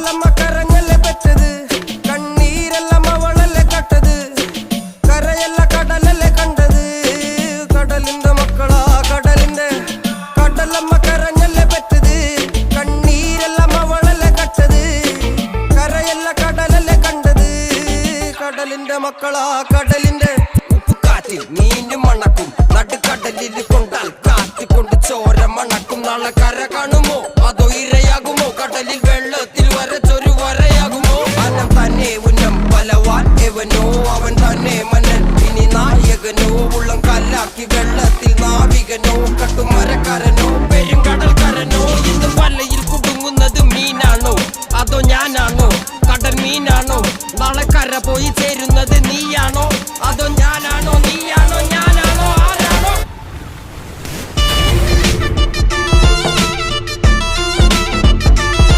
കടലമ്മ കരഞ്ഞല്ലേ പെറ്റത്, കണ്ണീരെല്ലാം അവളല്ലേ കട്ടത്, കരയല്ല കടലല്ലേ കണ്ടത്. കടലിന്റെ മക്കളാ കടലിന്റെ, കടലമ്മ കരഞ്ഞല്ലേ പെറ്റത്, കണ്ണീരെല്ലാം അവളല്ലേ കട്ടത്, കരയല്ല കടലല്ലേ കണ്ടത്. കടലിന്റെ മക്കളാ കടലിന്റെ. ഉപ്പുകാറ്റിൽ മീനും മണക്കും, നടുക്കടലിൽ കൊണ്ടാൽ കാറ്റിക്കൊണ്ട് ചോര മണക്കും. നാളെ കര കാണുമോ അതോ ഇരയാകുമോ, കടലിൽ വെള്ളത്തിൽ വരച്ചൊരു വരയാകുമോ. അനം തന്നെ ഉന്നം ബലവാൻ എവനോ, അവൻ തന്നെ മന്നൻ ഇനി നായകനോ. ഉള്ളം കല്ലാക്കി വെള്ളത്തിൽ നാവികനോ, കട്ടുമരക്കാരനോ പെരുങ്കടൽക്കാരനോ. ഇന്ന് വലയിൽ കുടുങ്ങുന്നത് മീനാണോ അതോ ഞാനാണോ, കടൽ മീനാണോ. നാളെ കര പോയി ചേരുന്നത് നീയാണോ